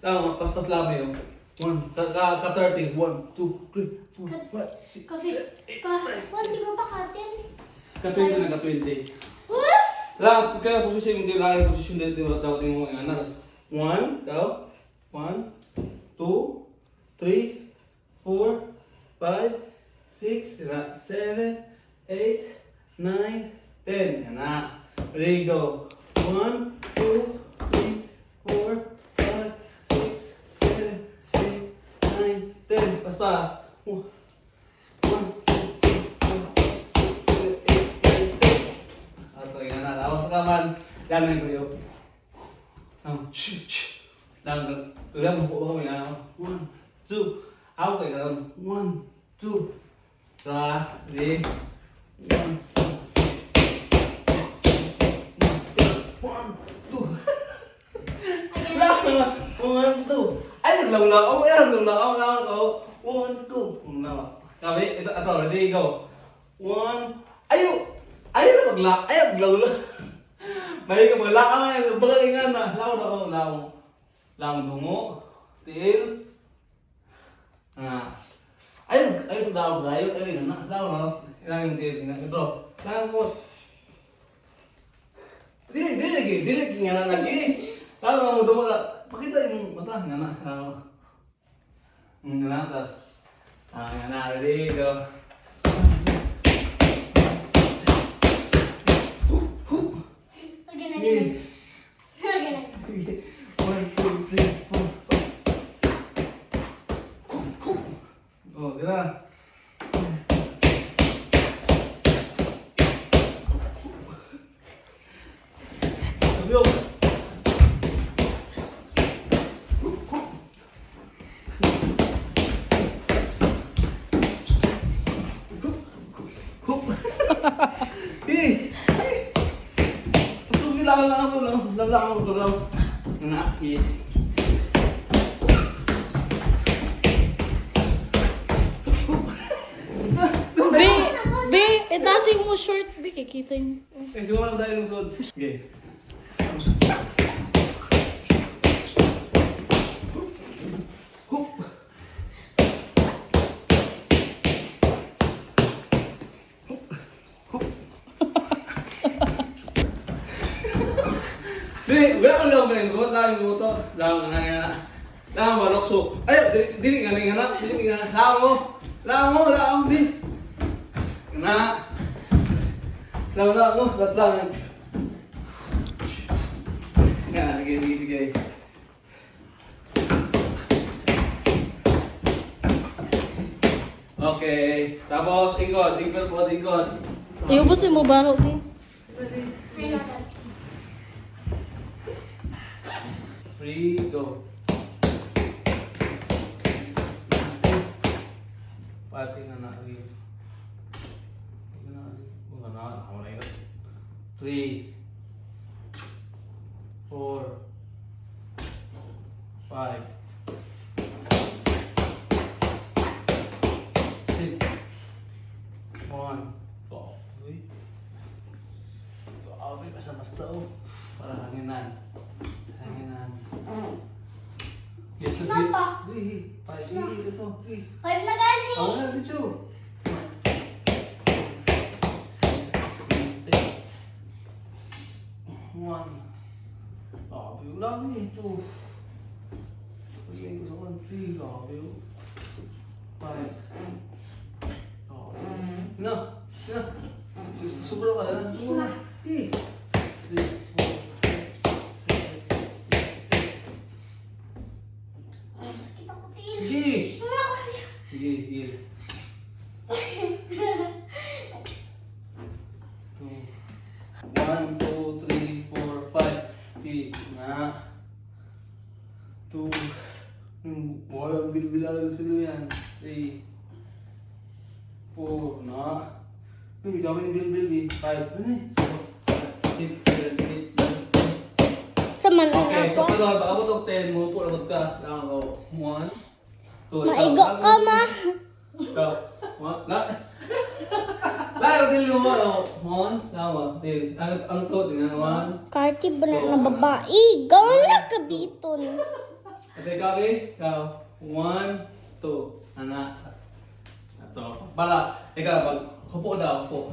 Tama, paspas labi yun. 1, ka-30. 1, 2, 3, 4, 5, 6, 7, 8, 9. Hindi ko pa katin. Ka-20 na, ka-20. What? Lang, kaya posisyon, hindi lang yung posisyon din dapat yung mga anak. 1, ikaw. 1, 2, 3, 4, 5, 6, 7, 8, 9, 10. Yan na. Ready, go. 1, 2, 3, 4, 5, 6, 7, 8, 9, 10. Paspas. 1, 2, 3, 4, 5, 6, 7, 8, 9, 10. Ato, yan na. Lawan ka man. Yan na yung kuyo. Lang, udah mau bawa kami na. 1, 2. Ako kayo lang. 1, 2. Ready? 1, 1, 2. Ay, naglaw-law. Ay, naglaw-law. 1, 2. Kami, ito, ready, go. 1. Ayaw! Ayaw na magla. Ayaw, naglaw-law. Bahay ka mga lakang ngayon. Bagay nga na. Law na ako, law. Law dungo. Til. Ayaw, law. Ayaw na. Law na. Ilang yung til. Ito. Law mo. Dili nga na lagi. Law na mo dumo ka. Pakita yung mata. Nga na. Law. Nga na. Tapos. Nga na. Ready, go. Again. 1, 2, 3, 4, 5. Oh, gila. Sabiyo. Lang ako lang. Nanaki. Be, itasing mo short, be, kikita niyo. Siguro lang tayo lusod. Okay. Wala kang lang kayo. Lang mo to. Lang nga. Lang mo lokso. Ay, dili nga nga. Dili nga. Lang mo, bi. Na. Lang mo, das lang. Nga, sige. Okay. Tapos ingkod po. Iubusin mo baro, be. Free, go. Pati na natin. 3, 4, 5, 6, 1. Grabe, basta-basta oh. Para hanginan. Yes, Kenapa? 3, 5, ito. 3. 5 na gani. Oh, na dito. 1. Grabe lang ito. Pagyan ko sa 1, 3. Grabe. 5. Na. Sobra ka na. Sobra. 3, 4. Sakit ako, Til. Sige, here. 1, 2, 3, 4, 5. Na. 2. Walang bilbilan sila yan. 3, 4. Na. Hindi kami yung bilbil. 5. 6, 7, 8. Sa man Okay, so ako. pag abot og 10 mo po abot ka. Lang ako. 1, 2. Maigo ka, ma. Ikaw. Na. Laro din mo ano. 1, lawa. Din. Ang to din 1. Karti ba na babae? Gawin na kabiton. Ate, ikaw, be. Ikaw. 1, 2. Anak. Ito. Para. Ikaw, pag hupo daw, hupo.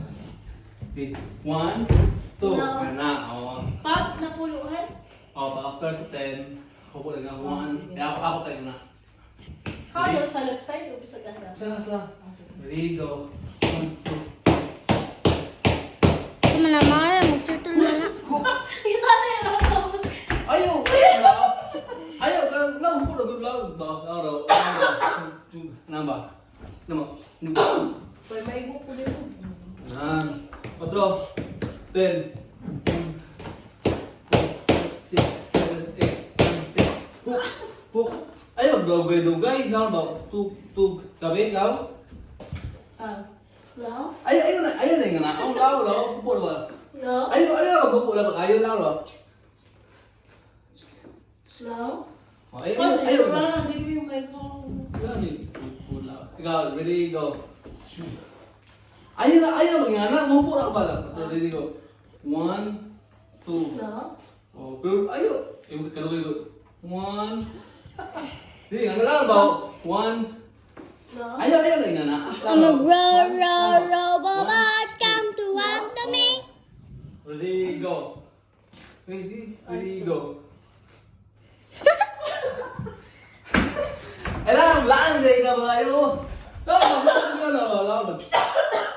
Okay. 1, 2. No. Anak. O. Pag napuluhan. O, pag after sa 10, hupo na nga. 1. sige. Kaya ako tayo na. How sa left side o sa gasa? Sana. Ready, go. 1, 2. Tama na mga, mag-turtle na na. Ito na yung ako. Ayaw! Ayaw! Lang po na good lang ba? Araw. Namba. Namba. Pwede may igo po dito. Otro. 10. 6, 7, 8, 9, 10. Hook. Hook. Ayaw, dugay-dugay. Lang ba? Tug. Gabi, ikaw? No? Ayaw na yung nga na. Ang lao. Pupo ba? No? Ayaw. Pupo lang. Ayaw lang ba? Slow? Ayaw. Hindi mo yung microphone. Ikaw, ready, go. Ayaw nga na. Mahupo lang pala. Ready, go. 1, 2. No? Oh, pero ayaw. Kalau go. 1. Hindi, ano lang ba? 1. No? Ayaw na nga na. I'm a row, bobots come to want to me. Ready, go. Ready, go. Laan deh ka ba kayo? Laan.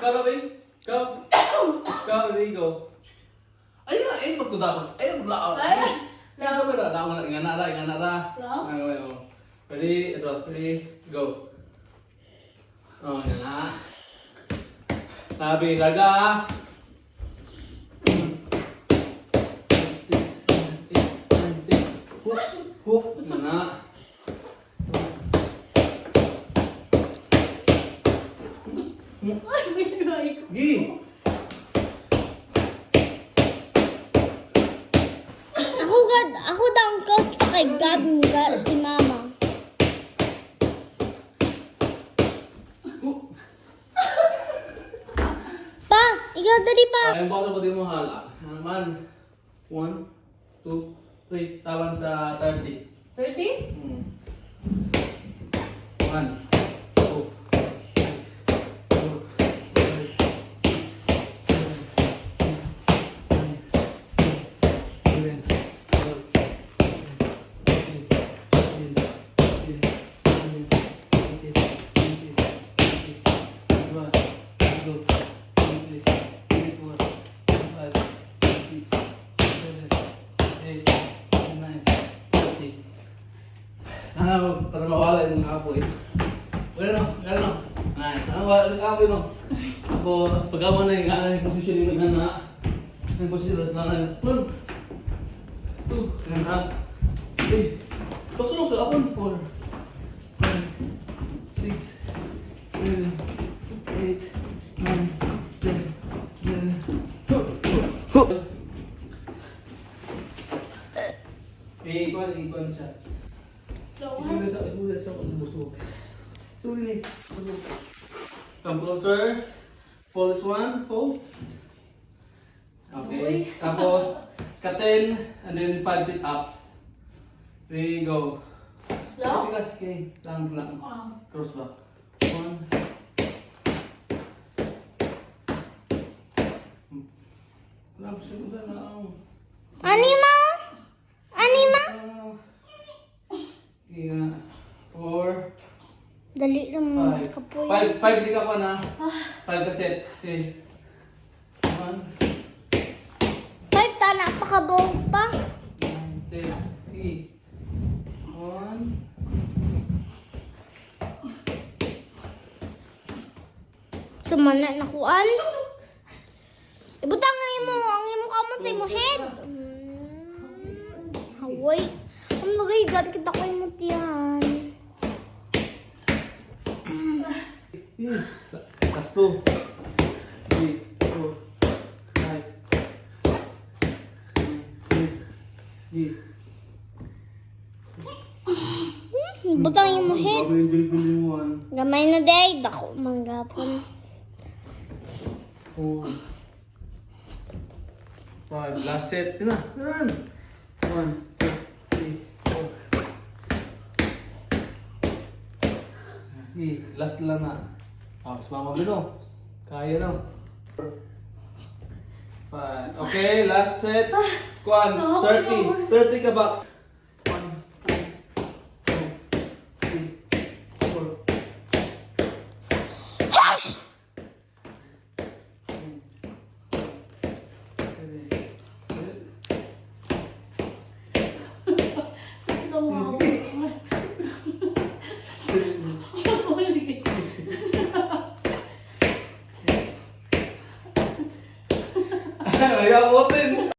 Kau, ready, go. Ayun, magtudapat. Ayun, maglaan. Kaya ka ba na? Laan nga na. Ready, ito, ready, go. Oh, yan na. Sabi, laga. 6, 7, 8, 9, 10. Hook. Yan na. Ay, may nagay ko. Gi. Ako daw ang coach pa kay Gab si Mama. Pa, ikaw dali pa. Yung bottle ko din mo hala. Naman. 1, 2, 3. Tawan sa 30. 30? 1, 2, para mawala yung mga apoy. Gano'n. Ay, wala yung apoy no. Tapos, pagkaman na yung posisyon yung na. Yung posisyon na 1, 2, yan na. 3. Tukso sa apon. 4, 5, 6, 7, 8, 9, 10, 11. Ikon siya. Isulit sa busog. Sulit. Come closer. Fold this one. Fold. Okay. Tapos, ka-10 and then 5 sit-ups. Ready, go. No? Bigas, okay. Lang. Cross ba? 1. Wala po siya lang. Anima? Okay nga. 4. Dali lang 5. kapoy. 5 di ka pa na. 5 ka set. Okay. 1, 5 tana pa kabong pa. 9, 10, 3. 1. Sumana na kuan. Ibutang ang imo kamot sa imo head. Haway. Ang lagay gad kita ko imo tiyan. Last 2. 3, 4, 5. Ibutang imo head. One. Gamay na day, dako manggapon. 4. 5. Last set. Tina. 1, 2, 3, 4. B, last lang na. Tapos mama mo no. Kaya no. 5. Okay, last set. Kuan, 30. 30 ka box. 1, 2, 3, 4. Ay, abutin.